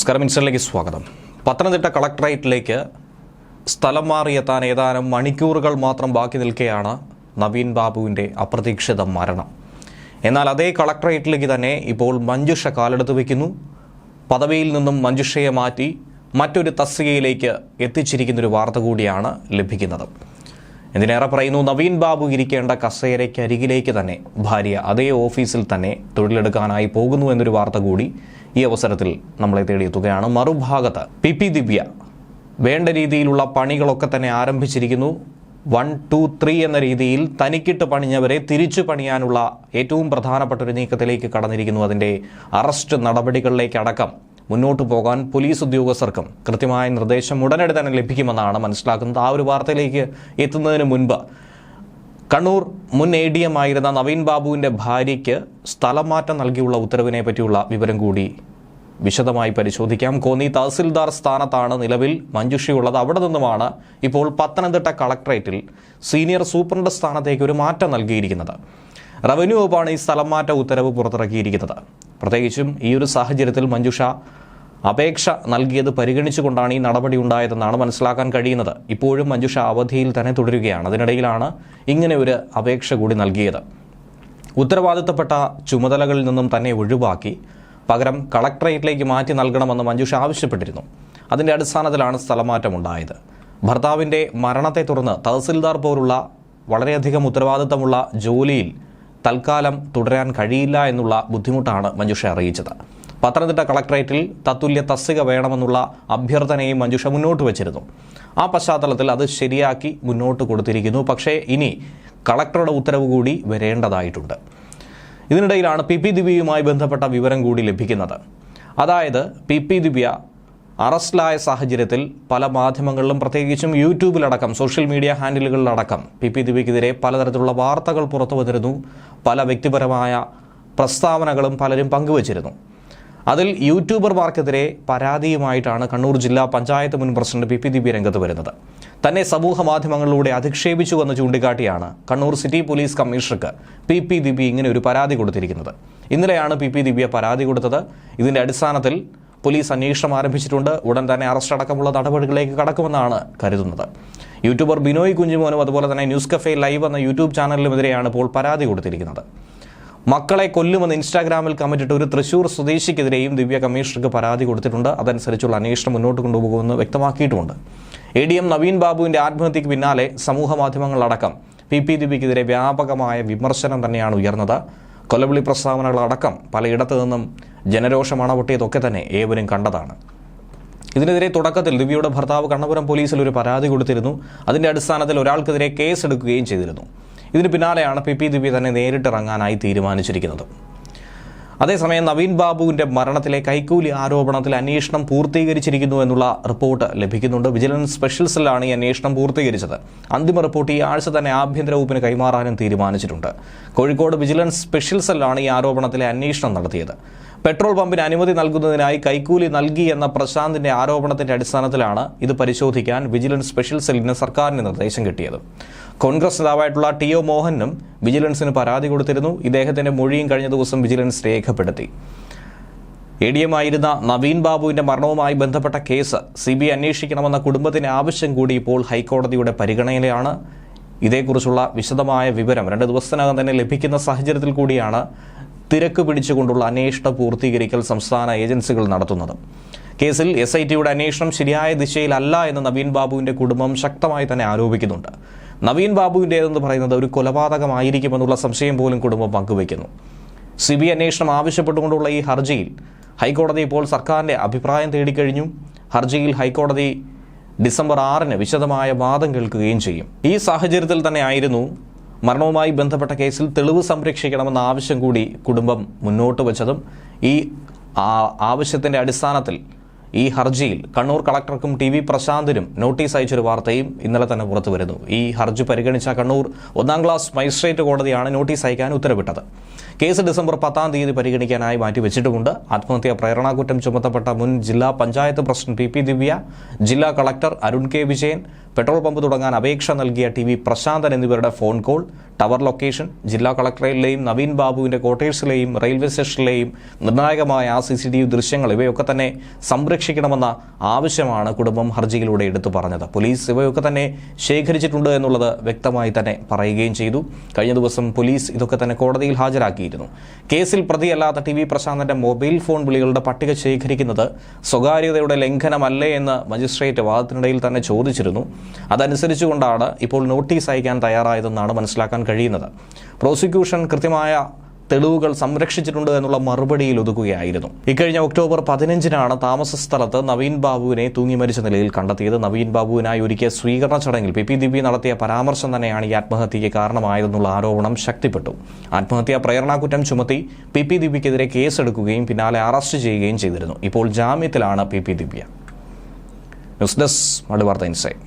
നമസ്കാരം, ഇൻസ്റ്ററിലേക്ക് സ്വാഗതം. പത്തനംതിട്ട കളക്ടറേറ്റിലേക്ക് സ്ഥലം മാറിയെത്താൻ ഏതാനും മണിക്കൂറുകൾ മാത്രം ബാക്കി നിൽക്കെയാണ് നവീൻ ബാബുവിൻ്റെ അപ്രതീക്ഷിത മരണം. എന്നാൽ അതേ കളക്ടറേറ്റിലേക്ക് തന്നെ ഇപ്പോൾ മഞ്ജുഷ കാലെടുത്ത് വയ്ക്കുന്നു. പദവിയിൽ നിന്നും മഞ്ജുഷയെ മാറ്റി മറ്റൊരു തസ്തികയിലേക്ക് എത്തിച്ചിരിക്കുന്നൊരു വാർത്ത കൂടിയാണ് ലഭിക്കുന്നത്. എന്തിനേറെ പറയുന്നു, നവീൻ ബാബു ഇരിക്കേണ്ട കസേരയ്ക്കരികിലേക്ക് തന്നെ ഭാര്യ അതേ ഓഫീസിൽ തന്നെ തൊഴിലെടുക്കാനായി പോകുന്നു എന്നൊരു വാർത്ത കൂടി ഈ അവസരത്തിൽ നമ്മളെ തേടിയെത്തുകയാണ്. മറുഭാഗത്ത് പി ദിവ്യ വേണ്ട രീതിയിലുള്ള പണികളൊക്കെ തന്നെ ആരംഭിച്ചിരിക്കുന്നു. 1, 2, 3 എന്ന രീതിയിൽ തനിക്കിട്ട് പണിഞ്ഞവരെ തിരിച്ചു പണിയാനുള്ള ഏറ്റവും പ്രധാനപ്പെട്ട ഒരു നീക്കത്തിലേക്ക് കടന്നിരിക്കുന്നു. അതിൻ്റെ അറസ്റ്റ് നടപടികളിലേക്കടക്കം മുന്നോട്ട് പോകാൻ പോലീസ് ഉദ്യോഗസ്ഥർക്കും കൃത്യമായ നിർദ്ദേശം ഉടനടി തന്നെ ലഭിക്കുമെന്നാണ് മനസ്സിലാക്കുന്നത്. ആ ഒരു വാർത്തയിലേക്ക് എത്തുന്നതിന് മുൻപ് കണ്ണൂർ മുൻ ADM ആയിരുന്ന നവീൻ ബാബുവിൻ്റെ ഭാര്യയ്ക്ക് സ്ഥലം മാറ്റം നൽകിയുള്ള ഉത്തരവിനെ പറ്റിയുള്ള വിവരം കൂടി വിശദമായി പരിശോധിക്കാം. കോന്നി തഹസിൽദാർ സ്ഥാനത്താണ് നിലവിൽ മഞ്ജുഷയുള്ളത്. അവിടെ നിന്നുമാണ് ഇപ്പോൾ പത്തനംതിട്ട കളക്ടറേറ്റിൽ സീനിയർ സൂപ്രണ്ട് സ്ഥാനത്തേക്ക് ഒരു മാറ്റം നൽകിയിരിക്കുന്നത്. റവന്യൂ വകുപ്പാണ് ഈ സ്ഥലം മാറ്റ ഉത്തരവ് പുറത്തിറക്കിയിരിക്കുന്നത്. പ്രത്യേകിച്ചും ഈ ഒരു സാഹചര്യത്തിൽ മഞ്ജുഷ അപേക്ഷ നൽകിയത് പരിഗണിച്ചുകൊണ്ടാണ് ഈ നടപടി ഉണ്ടായതെന്നാണ് മനസ്സിലാക്കാൻ കഴിയുന്നത്. ഇപ്പോഴും മഞ്ജുഷ അവധിയിൽ തന്നെ തുടരുകയാണ്. അതിനിടയിലാണ് ഇങ്ങനെ ഒരു അപേക്ഷ കൂടി നൽകിയത്. ഉത്തരവാദിത്തപ്പെട്ട ചുമതലകളിൽ നിന്നും തന്നെ ഒഴിവാക്കി പകരം കളക്ടറേറ്റിലേക്ക് മാറ്റി നൽകണമെന്ന് മഞ്ജുഷ ആവശ്യപ്പെട്ടിരുന്നു. അതിൻ്റെ അടിസ്ഥാനത്തിലാണ് സ്ഥലമാറ്റമുണ്ടായത്. ഭർത്താവിൻ്റെ മരണത്തെ തുടർന്ന് തഹസിൽദാർ പോലുള്ള വളരെയധികം ഉത്തരവാദിത്തമുള്ള ജോലിയിൽ തൽക്കാലം തുടരാൻ കഴിയില്ല എന്നുള്ള ബുദ്ധിമുട്ടാണ് മഞ്ജുഷ അറിയിച്ചത്. പത്തനംതിട്ട കളക്ടറേറ്റിൽ തത്തുല്യ തസ്തിക വേണമെന്നുള്ള അഭ്യർത്ഥനയും മഞ്ജുഷ മുന്നോട്ട് വച്ചിരുന്നു. ആ പശ്ചാത്തലത്തിൽ അത് ശരിയാക്കി മുന്നോട്ട് കൊടുത്തിരിക്കുന്നു. പക്ഷേ ഇനി കളക്ടറുടെ ഉത്തരവ് കൂടി വരേണ്ടതായിട്ടുണ്ട്. ഇതിനിടയിലാണ് പി ദിവ്യയുമായി ബന്ധപ്പെട്ട വിവരം കൂടി ലഭിക്കുന്നത്. അതായത് പി ദിവ്യ അറസ്റ്റിലായ സാഹചര്യത്തിൽ പല മാധ്യമങ്ങളിലും പ്രത്യേകിച്ചും യൂട്യൂബിലടക്കം സോഷ്യൽ മീഡിയ ഹാൻഡിലുകളിലടക്കം പി ദിവ്യക്കെതിരെ പലതരത്തിലുള്ള വാർത്തകൾ പുറത്തു വന്നിരുന്നു. പല വ്യക്തിപരമായ പ്രസ്താവനകളും പലരും പങ്കുവച്ചിരുന്നു. അതിൽ യൂട്യൂബർമാർക്കെതിരെ പരാതിയുമായിട്ടാണ് കണ്ണൂർ ജില്ലാ പഞ്ചായത്ത് മുൻ പ്രസിഡന്റ് പി ദിവ്യ രംഗത്ത് വരുന്നത്. തന്നെ സമൂഹ മാധ്യമങ്ങളിലൂടെ അധിക്ഷേപിച്ചുവെന്ന് ചൂണ്ടിക്കാട്ടിയാണ് കണ്ണൂർ സിറ്റി പോലീസ് കമ്മീഷണർക്ക് പി ദിവ്യ ഇങ്ങനെ ഒരു പരാതി കൊടുത്തിരിക്കുന്നത്. ഇന്നലെയാണ് പി ദിവ്യ പരാതി കൊടുത്തത്. ഇതിൻ്റെ അടിസ്ഥാനത്തിൽ പോലീസ് അന്വേഷണം ആരംഭിച്ചിട്ടുണ്ട്. ഉടൻ തന്നെ അറസ്റ്റ് അടക്കമുള്ള നടപടികളിലേക്ക് കടക്കുമെന്നാണ് കരുതുന്നത്. യൂട്യൂബർ ബിനോയ് കുഞ്ഞുമോനും അതുപോലെ തന്നെ ന്യൂസ് കഫേ ലൈവ് എന്ന യൂട്യൂബ് ചാനലിനുമെതിരെയാണ് ഇപ്പോൾ പരാതി കൊടുത്തിരിക്കുന്നത്. മക്കളെ കൊല്ലുമെന്ന് ഇൻസ്റ്റാഗ്രാമിൽ കമന്റിട്ട് ഒരു തൃശൂർ സ്വദേശിക്കെതിരെയും ദിവ്യ കമ്മീഷണർക്ക് പരാതി കൊടുത്തിട്ടുണ്ട്. അതനുസരിച്ചുള്ള അന്വേഷണം മുന്നോട്ട് കൊണ്ടുപോകുമെന്ന് വ്യക്തമാക്കിയിട്ടുമുണ്ട്. ADM നവീൻ ബാബുവിൻ്റെ ആത്മഹത്യയ്ക്ക് പിന്നാലെ സമൂഹ മാധ്യമങ്ങളടക്കം പി ദിവ്യക്കെതിരെ വ്യാപകമായ വിമർശനം തന്നെയാണ് ഉയർന്നത്. കൊലവിളി പ്രസ്താവനകളടക്കം പലയിടത്തു നിന്നും ജനരോഷം അണപൊട്ടിയതൊക്കെ തന്നെ ഏവരും കണ്ടതാണ്. ഇതിനെതിരെ തുടക്കത്തിൽ ദിവ്യയുടെ ഭർത്താവ് കണ്ണപുരം പോലീസിൽ ഒരു പരാതി കൊടുത്തിരുന്നു. അതിൻ്റെ അടിസ്ഥാനത്തിൽ ഒരാൾക്കെതിരെ കേസെടുക്കുകയും ചെയ്തിരുന്നു. ഇതിന് പിന്നാലെയാണ് പി ദിവ്യ തന്നെ നേരിട്ടിറങ്ങാനായി തീരുമാനിച്ചിരിക്കുന്നത്. അതേസമയം നവീൻ ബാബുവിൻ്റെ മരണത്തിലെ കൈക്കൂലി ആരോപണത്തിൽ അന്വേഷണം പൂർത്തീകരിച്ചിരിക്കുന്നു എന്നുള്ള റിപ്പോർട്ട് ലഭിക്കുന്നുണ്ട്. വിജിലൻസ് സ്പെഷ്യൽ സെല്ലാണ് ഈ അന്വേഷണം പൂർത്തീകരിച്ചത്. അന്തിമ റിപ്പോർട്ട് ഈ ആഴ്ച തന്നെ ആഭ്യന്തര വകുപ്പിന് കൈമാറാനും തീരുമാനിച്ചിട്ടുണ്ട്. കോഴിക്കോട് വിജിലൻസ് സ്പെഷ്യൽ സെല്ലാണ് ഈ ആരോപണത്തിലെ അന്വേഷണം നടത്തിയത്. പെട്രോൾ പമ്പിന് അനുമതി നൽകുന്നതിനായി കൈക്കൂലി നൽകി എന്ന പ്രശാന്തിന്റെ ആരോപണത്തിന്റെ അടിസ്ഥാനത്തിലാണ് ഇത് പരിശോധിക്കാൻ വിജിലൻസ് സ്പെഷ്യൽ സെല്ലിന് സർക്കാരിന് നിർദ്ദേശം കിട്ടിയത്. കോൺഗ്രസ് നേതാവായിട്ടുള്ള TO മോഹനും വിജിലൻസിന് പരാതി കൊടുത്തിരുന്നു. ഇദ്ദേഹത്തിന്റെ മൊഴിയും കഴിഞ്ഞ ദിവസം വിജിലൻസ് രേഖപ്പെടുത്തി. ADM ആയിരുന്ന നവീൻ ബാബുവിന്റെ മരണവുമായി ബന്ധപ്പെട്ട കേസ് CBI അന്വേഷിക്കണമെന്ന കുടുംബത്തിന്റെ ആവശ്യം കൂടി ഇപ്പോൾ ഹൈക്കോടതിയുടെ പരിഗണനയിലാണ്. ഇതേക്കുറിച്ചുള്ള വിശദമായ വിവരം 2 ദിവസത്തിനകം തന്നെ ലഭിക്കുന്ന സാഹചര്യത്തിൽ കൂടിയാണ് തിരക്ക് പിടിച്ചുകൊണ്ടുള്ള അന്വേഷണ പൂർത്തീകരിക്കൽ സംസ്ഥാന ഏജൻസികൾ നടത്തുന്നത്. കേസിൽ SITയുടെ അന്വേഷണം ശരിയായ ദിശയിലല്ല എന്ന് നവീൻ ബാബുവിന്റെ കുടുംബം ശക്തമായി തന്നെ ആരോപിക്കുന്നുണ്ട്. നവീൻ ബാബുവിൻ്റേതെന്ന് പറയുന്നത് ഒരു കൊലപാതകമായിരിക്കുമെന്നുള്ള സംശയം പോലും കുടുംബം പങ്കുവയ്ക്കുന്നു. CBI അന്വേഷണം ആവശ്യപ്പെട്ടുകൊണ്ടുള്ള ഈ ഹർജിയിൽ ഹൈക്കോടതി ഇപ്പോൾ സർക്കാരിൻ്റെ അഭിപ്രായം തേടിക്കഴിഞ്ഞു. ഹർജിയിൽ ഹൈക്കോടതി ഡിസംബർ 6-ന് വിശദമായ വാദം കേൾക്കുകയും ചെയ്യും. ഈ സാഹചര്യത്തിൽ തന്നെ ആയിരുന്നു മരണവുമായി ബന്ധപ്പെട്ട കേസിൽ തെളിവ് സംരക്ഷിക്കണമെന്ന ആവശ്യം കൂടി കുടുംബം മുന്നോട്ട് വച്ചതും. ഈ ആവശ്യത്തിൻ്റെ അടിസ്ഥാനത്തിൽ ഈ ഹർജിയിൽ കണ്ണൂർ കളക്ടർക്കും TV പ്രശാന്തിനും നോട്ടീസ് അയച്ചൊരു വാർത്തയും ഇന്നലെ തന്നെ പുറത്തു വരുന്നു. ഈ ഹർജി പരിഗണിച്ച കണ്ണൂർ 1ാം ക്ലാസ് മജിസ്ട്രേറ്റ് കോടതിയാണ് നോട്ടീസ് അയക്കാൻ ഉത്തരവിട്ടത്. കേസ് ഡിസംബർ 10-ാം തീയതി പരിഗണിക്കാനായി മാറ്റിവെച്ചിട്ടുമുണ്ട്. ആത്മഹത്യാ പ്രേരണാകുറ്റം ചുമത്തപ്പെട്ട മുൻ ജില്ലാ പഞ്ചായത്ത് പ്രസിഡന്റ് പി ദിവ്യ, ജില്ലാ collector Arun K. Vijayan, petrol pump തുടങ്ങാൻ അപേക്ഷ നൽകിയ TV പ്രശാന്തൻ എന്നിവരുടെ ഫോൺ കോൾ, ടവർ ലൊക്കേഷൻ, ജില്ലാ കളക്ടറേറ്റിലെയും നവീൻ ബാബുവിന്റെ ക്വാർട്ടേഴ്സിലെയും റെയിൽവേ സ്റ്റേഷനിലെയും നിർണായകമായ CCTV ദൃശ്യങ്ങൾ ഇവയൊക്കെ തന്നെ സംരക്ഷിക്കണമെന്ന ആവശ്യമാണ് കുടുംബം ഹർജിയിലൂടെ എടുത്തു പറഞ്ഞത്. പോലീസ് ഇവയൊക്കെ തന്നെ ശേഖരിച്ചിട്ടുണ്ട് എന്നുള്ളത് വ്യക്തമായി തന്നെ പറയുകയും ചെയ്തു. കഴിഞ്ഞ ദിവസം പോലീസ് ഇതൊക്കെ തന്നെ കോടതിയിൽ ഹാജരാക്കിയിരുന്നു. കേസിൽ പ്രതിയല്ലാത്ത TV പ്രശാന്തന്റെ മൊബൈൽ ഫോൺ വിളികളുടെ പട്ടിക ശേഖരിക്കുന്നത് സ്വകാര്യതയുടെ ലംഘനമല്ലേ എന്ന് മജിസ്ട്രേറ്റ് വാദത്തിനിടയിൽ തന്നെ ചോദിച്ചിരുന്നു. അതനുസരിച്ചുകൊണ്ടാണ് ഇപ്പോൾ നോട്ടീസ് അയക്കാൻ തയ്യാറായതെന്നാണ് മനസ്സിലാക്കാൻ കഴിയുന്നത്. പ്രോസിക്യൂഷൻ കൃത്യമായ തെളിവുകൾ സംരക്ഷിച്ചിട്ടുണ്ട് എന്നുള്ള മറുപടിയിൽ ഒതുക്കുകയായിരുന്നു. ഇക്കഴിഞ്ഞ ഒക്ടോബർ 15-നാണ് താമസ സ്ഥലത്ത് നവീൻ ബാബുവിനെ തൂങ്ങി മരിച്ച നിലയിൽ കണ്ടെത്തിയത്. നവീൻ ബാബുവിനായി ഒരുക്കിയ സ്വീകരണ ചടങ്ങിൽ PP ദിവ്യ നടത്തിയ പരാമർശം തന്നെയാണ് ഈ ആത്മഹത്യയ്ക്ക് കാരണമായതെന്നുള്ള ആരോപണം ശക്തിപ്പെട്ടു. ആത്മഹത്യാ പ്രേരണാകുറ്റം ചുമത്തി PP ദിവ്യക്കെതിരെ കേസെടുക്കുകയും പിന്നാലെ അറസ്റ്റ് ചെയ്യുകയും ചെയ്തിരുന്നു. ഇപ്പോൾ ജാമ്യത്തിലാണ് PP ദിവ്യ. ന്യൂസ് ഡെസ്ക് മലയാളി വാർത്ത ഇൻസൈഡ്.